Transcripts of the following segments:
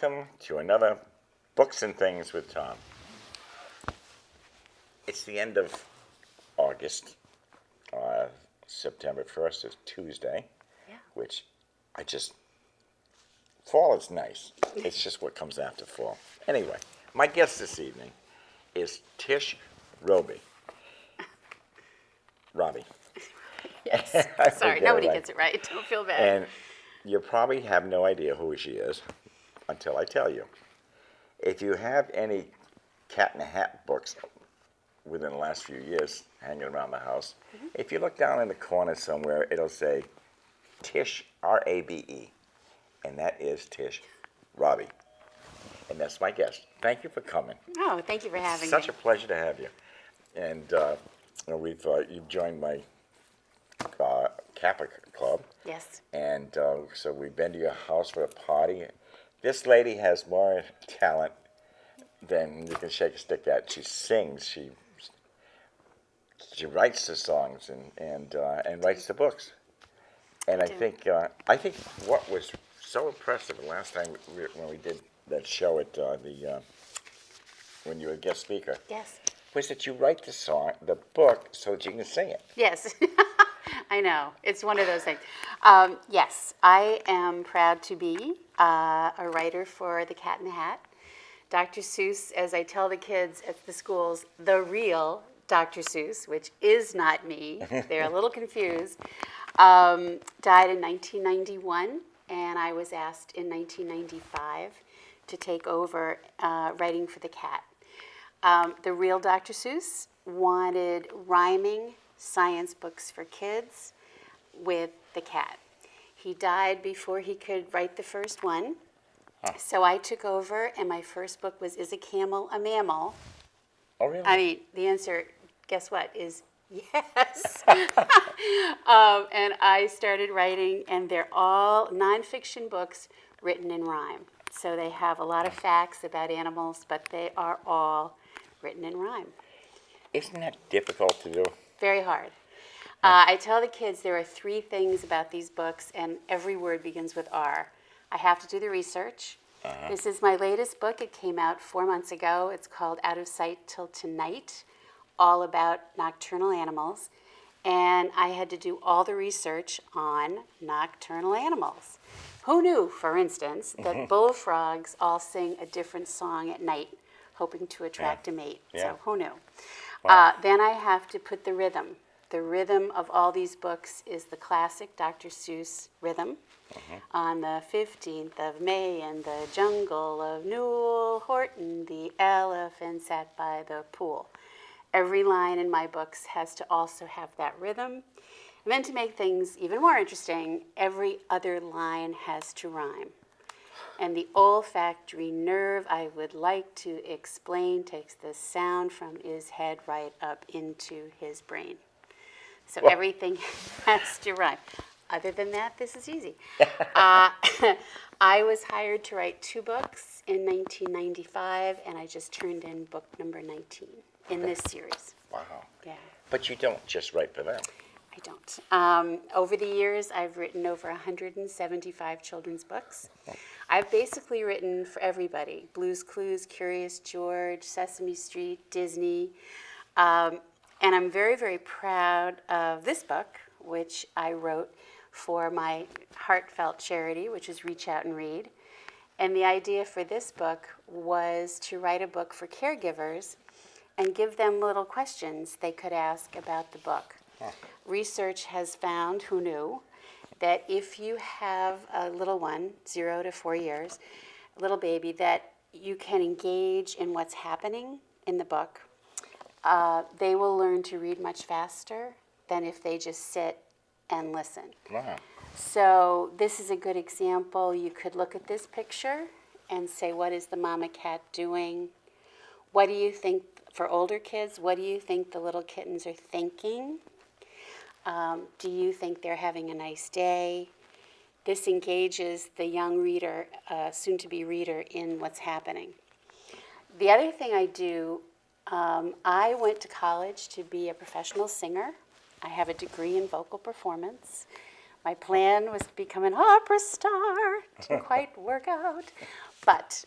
welcome to another Books and Things with Tom. It's the end of August. September 1st is Tuesday, which fall is nice. It's just what comes after fall. Anyway, my guest this evening is Tish Rabe. Robbie. Yes. Sorry, nobody gets it right. Don't feel bad. And you probably have no idea who she is until I tell you. If you have any Cat in the Hat books within the last few years hanging around the house, if you look down in the corner somewhere, it'll say Tish, R-A-B-E. And that is Tish Rabe. And that's my guest. Thank you for coming. Oh, thank you for having me. Such a pleasure to have you. And you've joined my Kappa Club. Yes. And so we've been to your house for a party. This lady has more talent than you can shake a stick at. She sings. She writes the songs and writes the books. And I think what was so impressive the last time when we did that show at when you were a guest speaker. Yes. Was that you write the book, so that you can sing it. Yes. I know. It's one of those things. Yes, I am proud to be a writer for The Cat in the Hat. Dr. Seuss, as I tell the kids at the schools, the real Dr. Seuss, which is not me. They're a little confused. Died in 1991, and I was asked in 1995 to take over writing for the cat. The real Dr. Seuss wanted rhyming science books for kids with the cat. He died before he could write the first one. So I took over, and my first book was Is a Camel a Mammal? Oh, really? I mean, the answer, guess what, is yes. And I started writing, and they're all nonfiction books written in rhyme. So they have a lot of facts about animals, but they are all written in rhyme. Isn't that difficult to do? Very hard. I tell the kids there are 3 things about these books, and every word begins with R. I have to do the research. This is my latest book. It came out 4 months ago. It's called Out of Sight Till Tonight, all about nocturnal animals. And I had to do all the research on nocturnal animals. Who knew, for instance, that bullfrogs all sing a different song at night, hoping to attract a mate? Yeah. So who knew? Wow. Then I have to put the rhythm. The rhythm of all these books is the classic Dr. Seuss rhythm. On the 15th of May in the jungle of Newell Horton, the elephant sat by the pool. Every line in my books has to also have that rhythm. And then to make things even more interesting, every other line has to rhyme. And the olfactory nerve I would like to explain takes the sound from his head right up into his brain. So everything has to rhyme. Other than that, this is easy. I was hired to write 2 books in 1995, and I just turned in book number 19 in this series. Wow. Yeah. But you don't just write for them. I don't. Over the years, I've written over 175 children's books. I've basically written for everybody: Blue's Clues, Curious George, Sesame Street, Disney. And I'm very, very proud of this book, which I wrote for my heartfelt charity, which is Reach Out and Read. And the idea for this book was to write a book for caregivers and give them little questions they could ask about the book. Research has found, who knew, that if you have a little one, 0 to 4 years, a little baby, that you can engage in what's happening in the book, they will learn to read much faster than if they just sit and listen. Wow. So this is a good example. You could look at this picture and say, what is the mama cat doing? What do you think, for older kids, what do you think the little kittens are thinking? Do you think they're having a nice day? This engages the young reader, soon-to-be reader, in what's happening. The other thing I do, I went to college to be a professional singer. I have a degree in vocal performance. My plan was to become an opera star. Didn't quite work out. But,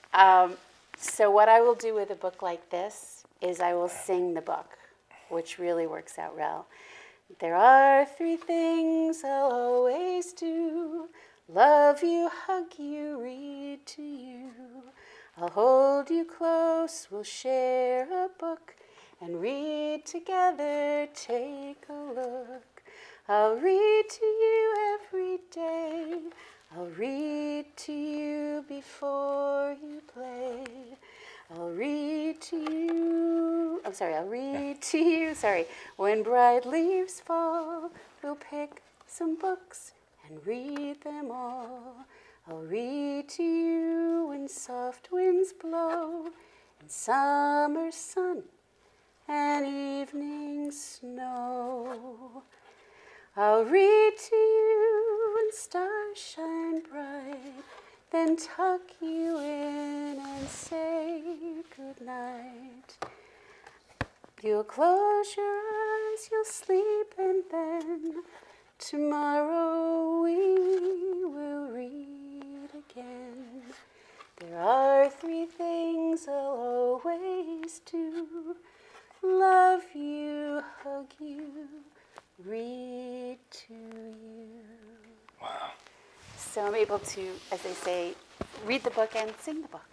so what I will do with a book like this is I will sing the book, which really works out well. There are three things I'll always do: love you, hug you, read to you. I'll hold you close, we'll share a book, and read together, take a look. I'll read to you every day. I'll read to you before you play. I'll read to you, when bright leaves fall. We'll pick some books and read them all. I'll read to you when soft winds blow, and summer sun and evening snow. I'll read to you when stars shine bright, then tuck you in and say goodnight. You'll close your eyes, you'll sleep, and then tomorrow we will read again. There are three things I'll always do: love you, hug you, read to you. Wow. So I'm able to, as they say, read the book and sing the book.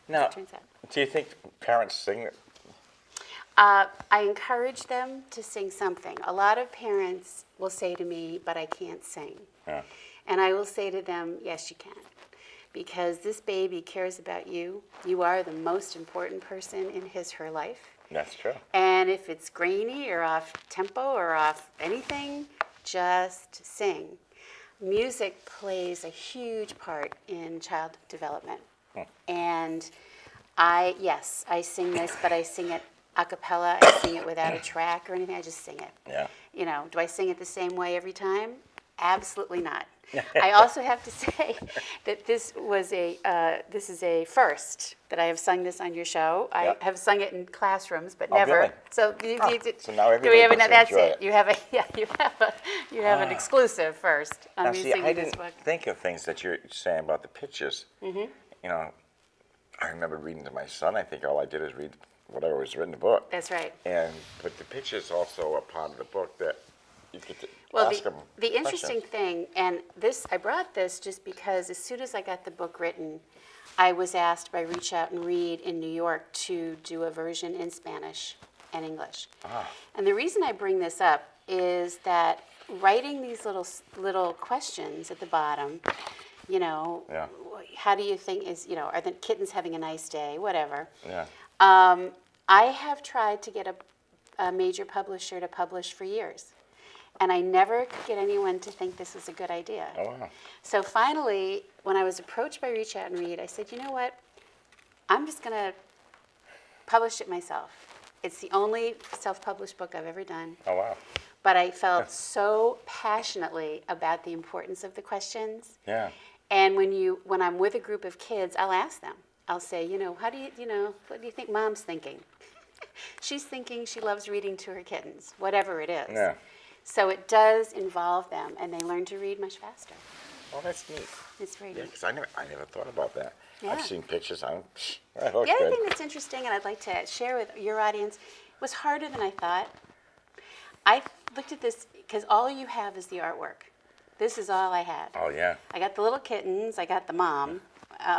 Now, It turns out. do you think parents sing it? I encourage them to sing something. A lot of parents will say to me, but I can't sing. Yeah. And I will say to them, yes, you can. Because this baby cares about you. You are the most important person in her life. That's true. And if it's grainy or off tempo or off anything, just sing. Music plays a huge part in child development. And I sing this, but I sing it a cappella. I sing it without a track or anything. I just sing it. Yeah. You know, do I sing it the same way every time? Absolutely not. I also have to say that this is a first that I have sung this on your show. I Yep. have sung it in classrooms, but Oh, never. really? So, So now do we have everybody gets to that's enjoy it. it. You have an exclusive first on Now, me see, singing I this didn't book. think of things that you're saying about the pictures. Mm-hmm. You know, I remember reading to my son. I think all I did is read whatever was written in the book. That's right. But the pictures also are part of the book that you get to Well, ask them the interesting questions. thing, and I brought this just because as soon as I got the book written, I was asked by Reach Out and Read in New York to do a version in Spanish and English. Ah. And the reason I bring this up is that writing these little questions at the bottom, you know, Yeah. how do you think are the kittens having a nice day, whatever. Yeah. I have tried to get a major publisher to publish for years. And I never could get anyone to think this was a good idea. Oh, wow. So finally, when I was approached by Reach Out and Read, I said, you know what? I'm just going to publish it myself. It's the only self-published book I've ever done. Oh, wow. But I felt so passionately about the importance of the questions. Yeah. And when I'm with a group of kids, I'll ask them. I'll say, what do you think Mom's thinking? She's thinking she loves reading to her kittens, whatever it is. Yeah. So it does involve them, and they learn to read much faster. Oh, that's neat. It's very Yeah, neat. because I never thought about that. Yeah. I've seen pictures. That The looks other good. thing that's interesting, and I'd like to share with your audience, was harder than I thought. I looked at this because all you have is the artwork. This is all I had. Oh, yeah. I got the little kittens. I got the mom.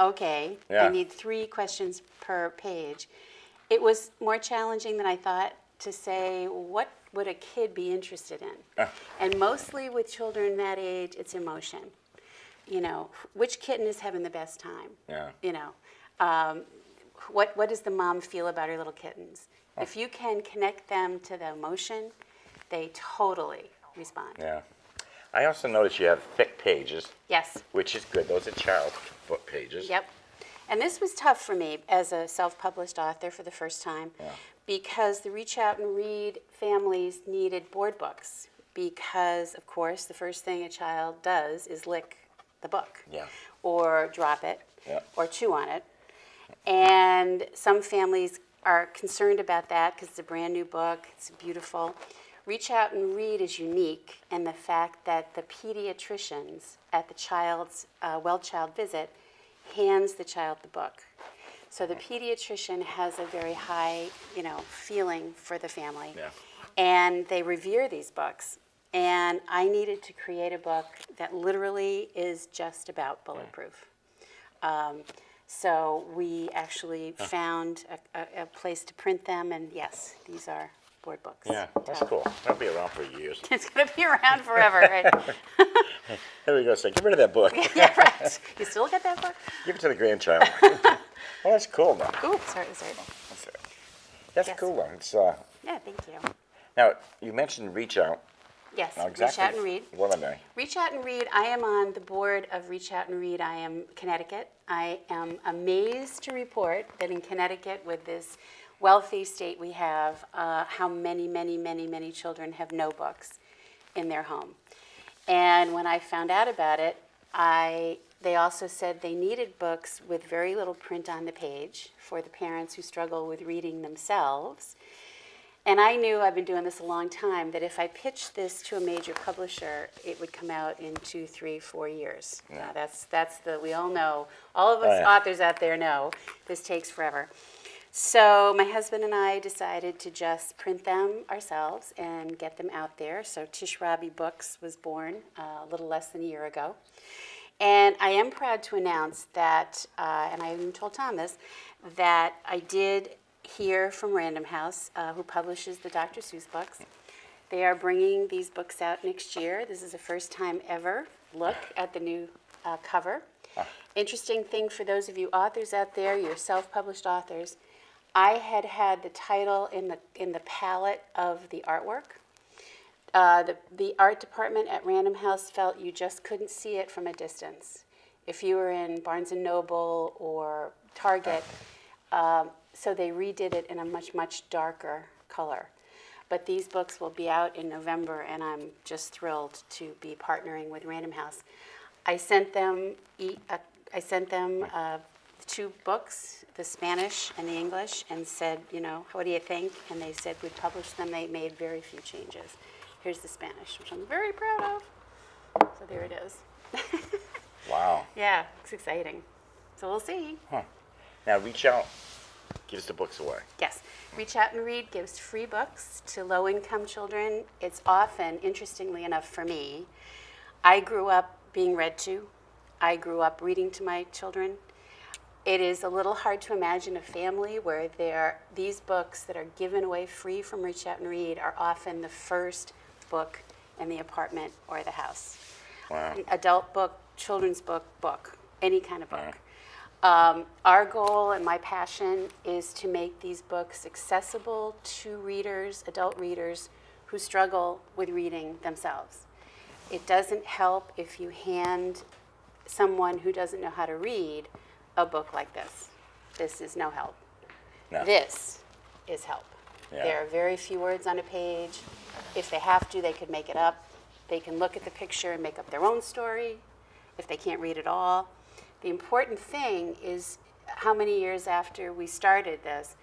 Okay. Yeah. I need 3 questions per page. It was more challenging than I thought to say, what would a kid be interested in? And mostly with children that age, it's emotion. Which kitten is having the best time? Yeah. What does the mom feel about her little kittens? If you can connect them to the emotion, they totally respond. Yeah. I also noticed you have thick pages, Yes. which is good. Those are child book pages. Yep. And this was tough for me as a self-published author for the first time because the Reach Out and Read families needed board books because, of course, the first thing a child does is lick the book Yeah. or drop it Yeah. or chew on it. And some families are concerned about that because it's a brand new book. It's beautiful. Reach Out and Read is unique in the fact that the pediatricians at the child's well child visit hands the child the book. So the pediatrician has a very high, feeling for the family. Yeah. And they revere these books. And I needed to create a book that literally is just about bulletproof. So we actually found a place to print them, and yes, these are board books. Yeah, that's cool. That'll be around for years. It's going to be around forever, right? There we go. So get rid of that book. Yeah, right. You still get that book? Give it to the grandchild. Well, that's cool, though. Ooh, sorry. That's Yes. cool, though. It's, Yeah, thank you. now, you mentioned Reach Out. Yes, Now, Reach Out and Read. What are they? Reach Out and Read, I am on the board of Reach Out and Read. I am Connecticut. I am amazed to report that in Connecticut, with this wealthy state we have, how many children have no books in their home. And when I found out about it, they also said they needed books with very little print on the page for the parents who struggle with reading themselves. And I knew, I've been doing this a long time, that if I pitched this to a major publisher, it would come out in 2, 3, 4 years. Yeah. Now, we all know, all of us yeah. authors out there know, this takes forever. So my husband and I decided to just print them ourselves and get them out there. So Tish Rabe Books was born a little less than a year ago. And I am proud to announce that, and I even told Tom this, that I did hear from Random House, who publishes the Dr. Seuss books. They are bringing these books out next year. This is the first time ever look at the new cover. Interesting thing for those of you authors out there, you're self-published authors, I had the title in the palette of the artwork. The art department at Random House felt you just couldn't see it from a distance. If you were in Barnes & Noble or Target, so they redid it in a much darker color. But these books will be out in November, and I'm just thrilled to be partnering with Random House. I sent them 2 books, the Spanish and the English, and said, what do you think? And they said we'd publish them. They made very few changes. Here's the Spanish, which I'm very proud of. So there it is. Wow. Yeah, it's exciting. So we'll see. Huh. Now, Reach Out gives the books away. Yes. Reach Out and Read gives free books to low-income children. It's often, interestingly enough for me, I grew up being read to. I grew up reading to my children. It is a little hard to imagine a family where these books that are given away free from Reach Out and Read are often the first book in the apartment or the house. Wow. An adult book, children's book, any kind of book. Our goal and my passion is to make these books accessible to readers, adult readers, who struggle with reading themselves. It doesn't help if you hand someone who doesn't know how to read a book like this. This is no help. No. This is help. Yeah. There are very few words on a page. If they have to, they could make it up. They can look at the picture and make up their own story if they can't read at all. The important thing is how many years after we started this,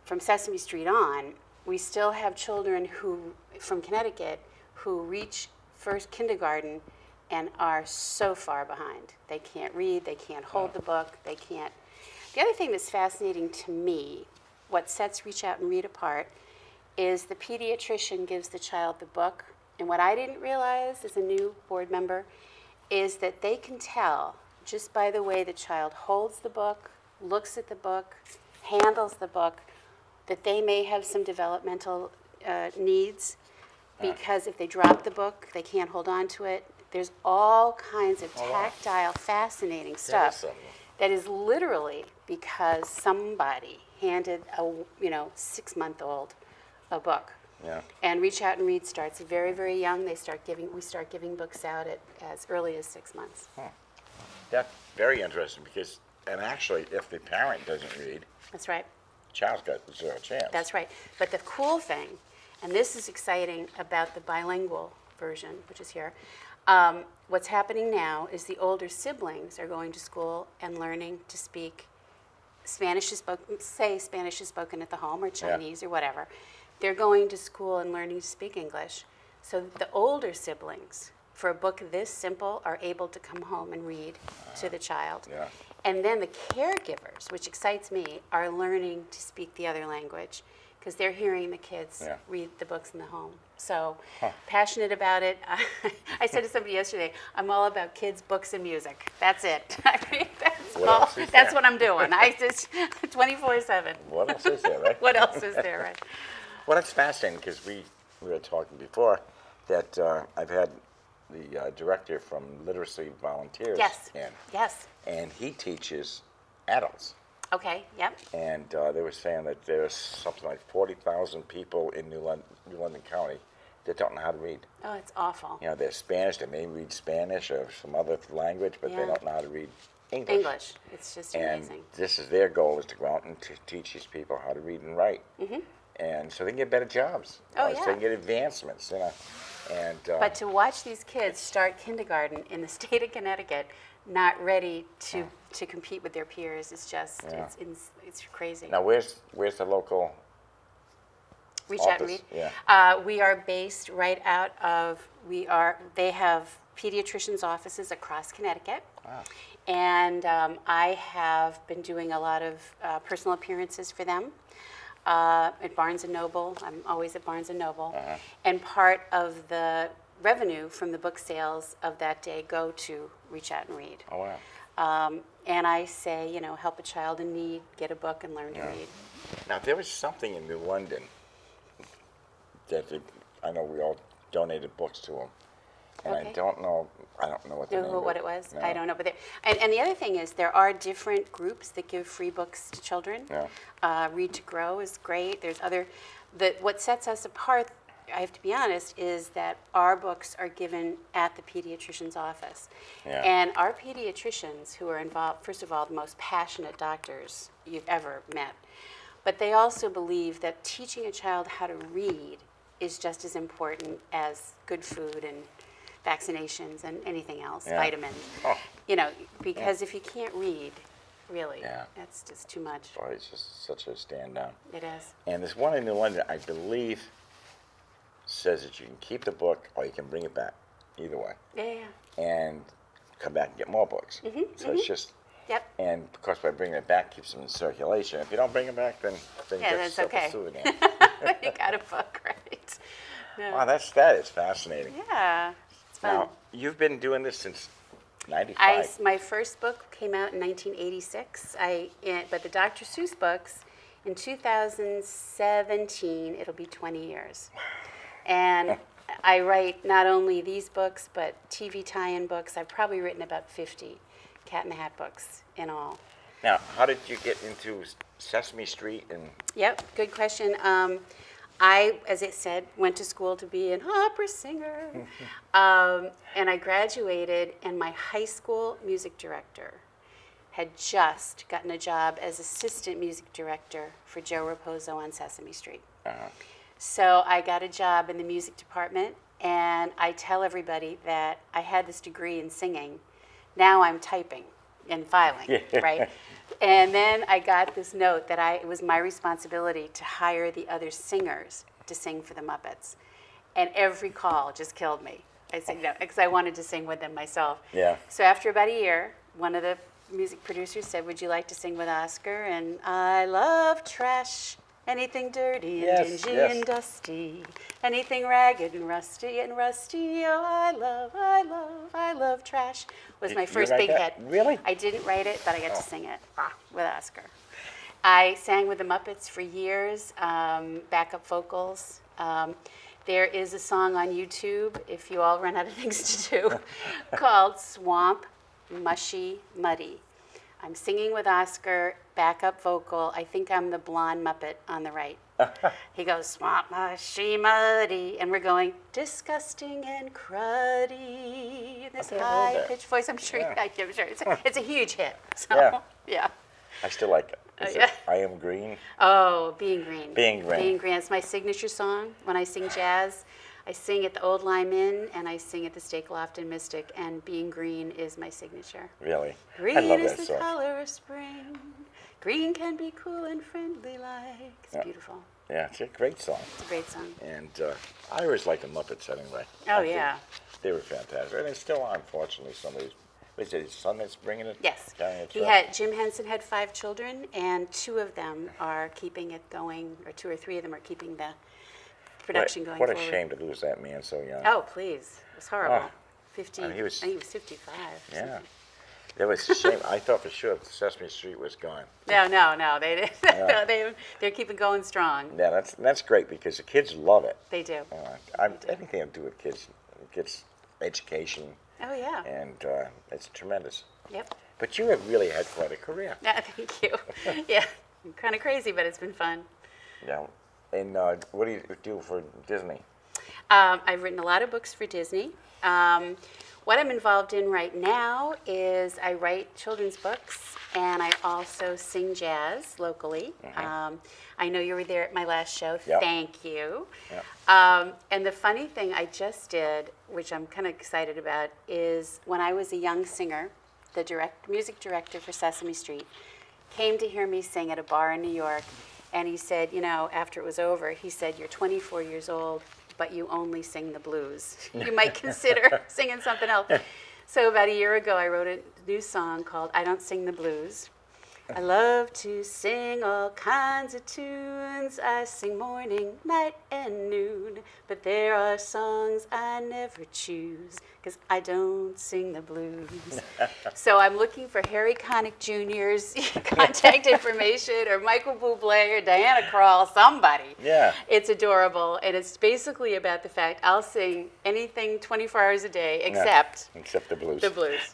from Sesame Street on, we still have children from Connecticut who reach first kindergarten and are so far behind. They can't read, they can't hold the book, they can't. The other thing that's fascinating to me, what sets Reach Out and Read apart, is the pediatrician gives the child the book, and what I didn't realize as a new board member is that they can tell just by the way the child holds the book, looks at the book, handles the book, that they may have some developmental needs, because if they drop the book, they can't hold on to it. There's all kinds of tactile, fascinating stuff that is literally because somebody handed a 6-month-old a book. Yeah. And Reach Out and Read starts very, very young. We start giving books out at as early as 6 months. Huh. That's very interesting because, and actually, if the parent doesn't read, That's right. the child's got 0 chance. That's right. But the cool thing, and this is exciting about the bilingual version, which is here, what's happening now is the older siblings are going to school and learning to speak Spanish is spoken at the home, or Chinese, or whatever. They're going to school and learning to speak English. So the older siblings for a book this simple are able to come home and read to the child. Yeah. And then the caregivers, which excites me, are learning to speak the other language because they're hearing the kids read the books in the home. So passionate about it. I said to somebody yesterday, I'm all about kids, books, and music. That's it. I mean, that's what I'm doing. I just 24/7. What else is there, right? What else is there, right? Well, that's fascinating because we were talking before that I've had the director from Literacy Volunteers in. Yes. And he teaches adults. Okay, yep. And they were saying that there's something like 40,000 people in New London County that don't know how to read. Oh, it's awful. You know, they're Spanish, they may read Spanish or some other language, but they don't know how to read English. English. It's just amazing. And this is their goal, is to go out and to teach these people how to read and write. Mm-hmm. And so they can get better jobs. Oh, So they can get advancements, you know. And, but to watch these kids start kindergarten in the state of Connecticut, not ready to compete with their peers, is just, it's crazy. Now, where's the local Reach office? Out and Read. Yeah. We are based right out of, they have pediatricians' offices across Connecticut. Wow. And I have been doing a lot of personal appearances for them at Barnes & Noble. I'm always at Barnes & Noble. And part of the revenue from the book sales of that day go to Reach Out and Read. Oh, wow. And I say, help a child in need, get a book and learn to read. Now, there was something in New London that I know we all donated books to them. And Okay. I don't know what the name of What it was? No. I don't know. But and the other thing is there are different groups that give free books to children. Yeah. Read to Grow is great. There's other. What sets us apart, I have to be honest, is that our books are given at the pediatrician's office. Yeah. And our pediatricians, who are involved, first of all, the most passionate doctors you've ever met, but they also believe that teaching a child how to read is just as important as good food and vaccinations and anything else, vitamins. Oh. Because if you can't read, really, that's just too much. Boy, it's just such a stand down. It is. And there's one in New London, I believe, says that you can keep the book or you can bring it back, either way, Yeah. and come back and get more books. So it's just, Yep. and of course by bringing it back keeps them in circulation. If you don't bring it back, then you get that's yourself okay. a souvenir. You got a book, right? Yeah. Wow, that is fascinating. Yeah. It's fun. Now, you've been doing this since 95. My first book came out in 1986. But the Dr. Seuss books, in 2017, it'll be 20 years. And I write not only these books, but TV tie-in books. I've probably written about 50 Cat in the Hat books in all. Now, how did you get into Sesame Street and Yep, good question. I, as I said, went to school to be an opera singer. And I graduated, and my high school music director had just gotten a job as assistant music director for Joe Raposo on Sesame Street. So I got a job in the music department, and I tell everybody that I had this degree in singing. Now I'm typing and filing, right? And then I got this note that it was my responsibility to hire the other singers to sing for the Muppets. And every call just killed me. I said no, because I wanted to sing with them myself. Yeah. So after about a year, one of the music producers said, "Would you like to sing with Oscar?" And I love trash, anything dirty and dingy and dusty, anything ragged and rusty. Oh, I love trash. Was my first big hit. Really? I didn't write it, but I got to sing it with Oscar. I sang with the Muppets for years, backup vocals. There is a song on YouTube, if you all run out of things to do, called Swamp, Mushy, Muddy. I'm singing with Oscar, backup vocal. I think I'm the blonde Muppet on the right. He goes, swamp, mushy, muddy. And we're going, disgusting and cruddy. In this high-pitched voice. I'm sure. It's a huge hit. So, yeah. I still like it. Is it I Am Green? Oh, Being Green. Being Green. Being Green. It's my signature song. When I sing jazz, I sing at the Old Lime Inn, and I sing at the Steak Loft in Mystic, and Being Green is my signature. Really? Green I love is that the song. color of spring. Green can be cool and friendly like. It's beautiful. Yeah, it's a great song. It's a great song. And I always like the Muppets anyway. Oh, yeah. they were fantastic. And they still are, unfortunately, somebody's. Is it his son that's bringing it? Yes. Carrying it He through? had, Jim Henson had 5 children, and 2 of them are keeping it going, or 2 or 3 of them are keeping the production going What forward. a shame to lose that man so young. Oh, please. It was horrible. Oh. 50, And I he was- think he was 55. or Yeah. something. That was a shame. I thought for sure Sesame Street was gone. No, they did. Yeah. They're keeping going strong. Yeah, that's great because the kids love it. They do. Anything to do with kids' education, Oh, yeah. and it's tremendous. Yep. But you have really had quite a career. Yeah, thank you. Yeah, kind of crazy, but it's been fun. Yeah. And what do you do for Disney? I've written a lot of books for Disney. What I'm involved in right now is I write children's books, and I also sing jazz locally. I know you were there at my last show. Yep. Thank you. Yep. And the funny thing I just did, which I'm kind of excited about, is when I was a young singer, the music director for Sesame Street came to hear me sing at a bar in New York, and he said, after it was over, he said, "You're 24 years old, but you only sing the blues. You might consider singing something else." So about a year ago, I wrote a new song called "I Don't Sing the Blues." I love to sing all kinds of tunes. I sing morning, night, and noon. But there are songs I never choose, 'cause I don't sing the blues. So I'm looking for Harry Connick Jr.'s contact information, or Michael Bublé, or Diana Krall, somebody. Yeah. It's adorable, and it's basically about the fact I'll sing anything 24 hours a day except Except the blues. the blues.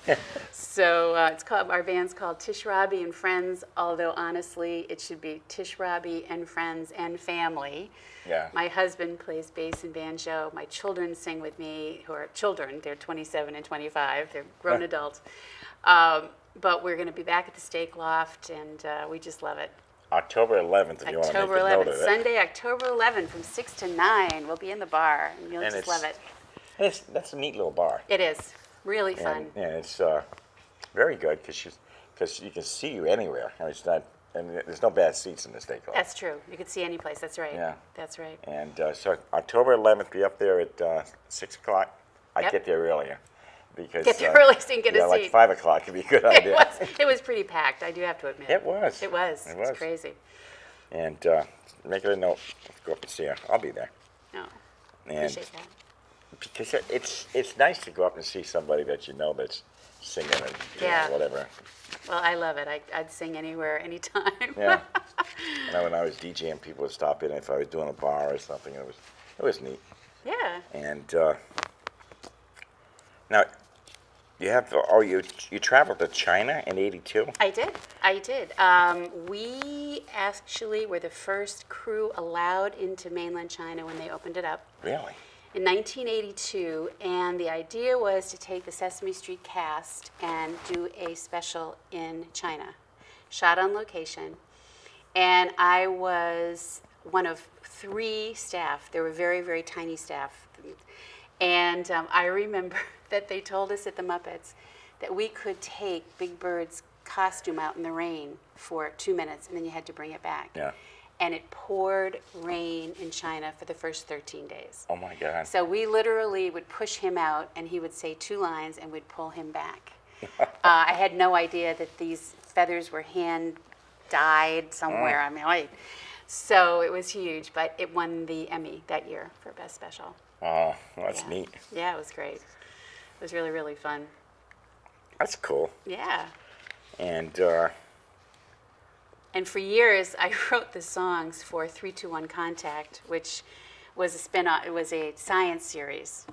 So our band's called Tish Rabe and Friends, although honestly it should be Tish Rabe and Friends and Family. Yeah. My husband plays bass and banjo. My children sing with me, who are children. They're 27 and 25. They're grown adults. But we're going to be back at the Steak Loft, and we just love it. October 11th, if you want to make October a note 11th, of it. Sunday, October 11th, from 6 to 9. We'll be in the bar, and you'll And just it's- love it. That's a neat little bar. It is really fun. And it's very good because you can see you anywhere. I mean, it's not, and there's no bad seats in the Steak Club. That's true. You could see any place. That's right. Yeah. That's right. And so October 11th, be up there at 6 o'clock. I'd Yep. get there earlier. Because, Get there early so you can get a like seat. 5 o'clock would be a good idea. It was pretty packed, I do have to admit. It was. It was. It It was was. crazy. And make it a note. Go up and see her. I'll be there. No, And appreciate that. because it's nice to go up and see somebody that you know that's singing and Yeah. whatever. Well, I love it. I'd sing anywhere, anytime. Yeah. When I was DJing, people would stop in if I was doing a bar or something. It was neat. Yeah. And now you traveled to China in '82. I did. We actually were the first crew allowed into mainland China when they opened it up Really? in 1982, and the idea was to take the Sesame Street cast and do a special in China, shot on location. And I was one of 3 staff. There were very, very tiny staff. And I remember that they told us at the Muppets that we could take Big Bird's costume out in the rain for 2 minutes, and then you had to bring it back. Yeah. And it poured rain in China for the first 13 days. Oh my God. So we literally would push him out, and he would say 2 lines, and we'd pull him back. I had no idea that these feathers were hand-dyed somewhere. I mean, so it was huge, but it won the Emmy that year for Best Special. Oh, that's Yeah. neat. Yeah, it was great. It was really, really fun. That's cool. Yeah. And And for years, I wrote the songs for 321 Contact, which was a spin-off. It was a science series.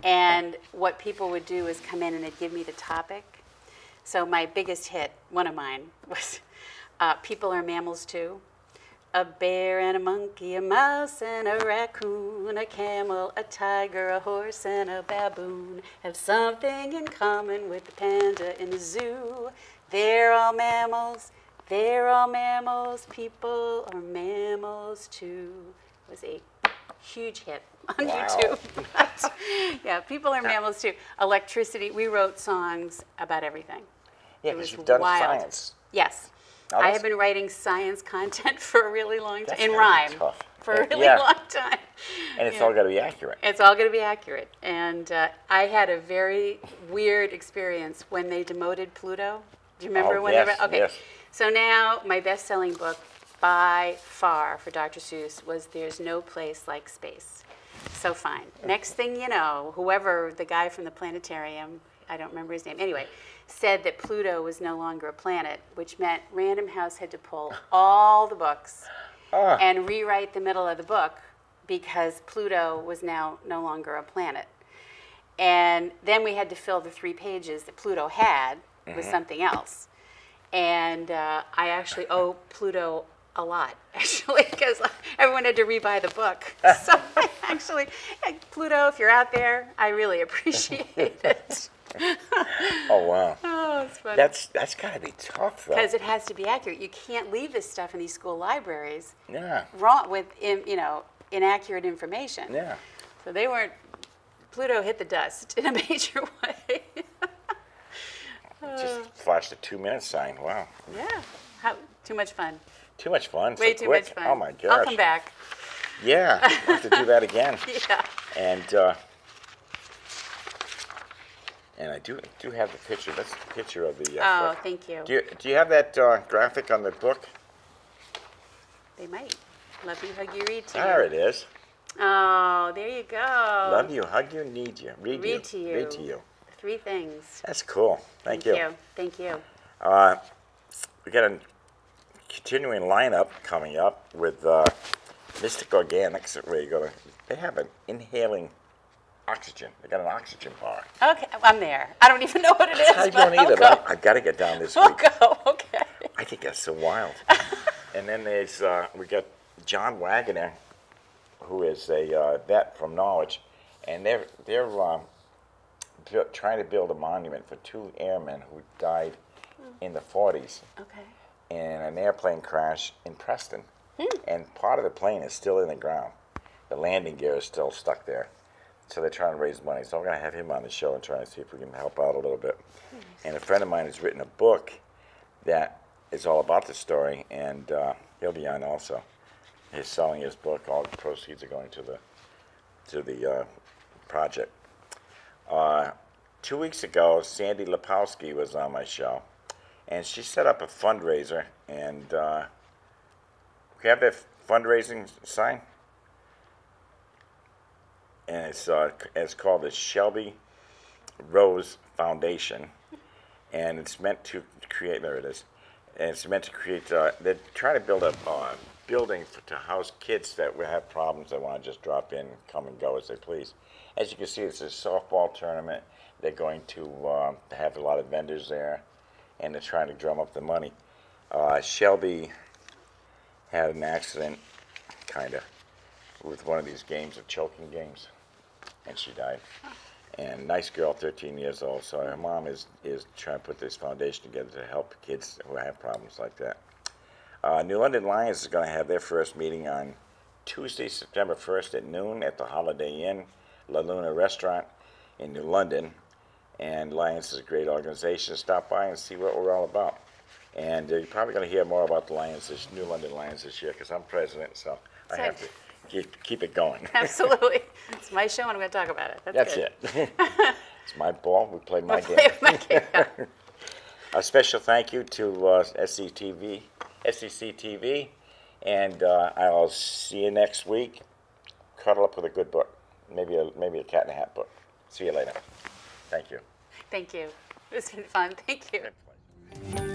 And what people would do is come in and they'd give me the topic. So my biggest hit, one of mine, was People Are Mammals Too. A bear and a monkey, a mouse and a raccoon, a camel, a tiger, a horse, and a baboon have something in common with the panda in the zoo. They're all mammals. They're all mammals. People are mammals too. It was a huge hit on Wow. YouTube. Yeah, people are mammals too. Electricity. We wrote songs about everything. yeah, It was because you've done wild. science. Yes. Oh, I that's- have been writing science content for a really long time, That's in gotta be rhyme, tough. for a really Yeah. long time. And it's Yeah. all got to be accurate. It's all going to be accurate. And I had a very weird experience when they demoted Pluto. Do you remember Oh, when yes, okay. yes. So now my best-selling book by far for Dr. Seuss was There's No Place Like Space. So fine. Next thing you know, whoever, the guy from the planetarium, I don't remember his name, anyway, said that Pluto was no longer a planet, which meant Random House had to pull all the books and rewrite the middle of the book because Pluto was now no longer a planet. And then we had to fill the 3 pages that Pluto had with something else. And I actually owe Pluto a lot, actually, because everyone had to rebuy the book. So I actually, Pluto, if you're out there, I really appreciate it. Oh, wow. Oh, it's funny. That's got to be tough, though. Because it has to be accurate. You can't leave this stuff in these school libraries Yeah. wrong with, inaccurate information. Yeah. So they weren't. Pluto hit the dust in a major way. Just flashed a 2-minute sign. Wow. Yeah. Too much fun. Too much fun. Way so too quick. much fun. Oh, my gosh. I'll come back. Yeah. We'll have to do that again. Yeah. And I do have the picture. That's the picture of the. Oh, book. thank you. Do you have that graphic on the book? They might. Love you, hug you, read to There you. it is. Oh, there you go. Love you, hug you, need you, read you. Read to you. Read to you. 3 things. That's cool. Thank you. Thank you. We got a continuing lineup coming up with Mystic Organics. Where you go? They have an inhaling oxygen. They got an oxygen bar. Okay, I'm there. I don't even know what it is. I but don't either, I'll but go. I've got to get down this I'll week. go. Okay. I think that's so wild. And then there's we got John Wagoner, who is a vet from Norwich, and they're trying to build a monument for 2 airmen who died in the 40s Okay. in an airplane crash in Preston. And part of the plane is still in the ground. The landing gear is still stuck there. So they're trying to raise money. So I'm going to have him on the show and try to see if we can help out a little bit. And a friend of mine has written a book that is all about the story, and he'll be on also. He's selling his book. All the proceeds are going to the project. 2 weeks ago, Sandy Lepowski was on my show, and she set up a fundraiser. And we have that fundraising sign, and it's called the Shelby Rose Foundation, and it's meant to create. There it is. And it's meant to create. They're trying to build a building to house kids that will have problems that want to just drop in, come and go as they please. As you can see, it's a softball tournament. They're going to have a lot of vendors there, and they're trying to drum up the money. Shelby had an accident, kind of, with one of these games of choking games, and she died. And nice girl, 13 years old. So her mom is trying to put this foundation together to help kids who have problems like that. New London Lions is going to have their first meeting on Tuesday, September 1st at noon at the Holiday Inn, La Luna Restaurant in New London. And Lions is a great organization. Stop by and see what we're all about. And you're probably going to hear more about the Lions, New London Lions this year, because I'm president, so I have to keep it going. Absolutely. It's my show, and I'm going to talk about it. That's good. it. It's my ball. We play my game. Play my game. A special thank you to SCTV, and I'll see you next week. Cuddle up with a good book, maybe a Cat in a Hat book. See you later. Thank you. Thank you. It's been fun. Thank you.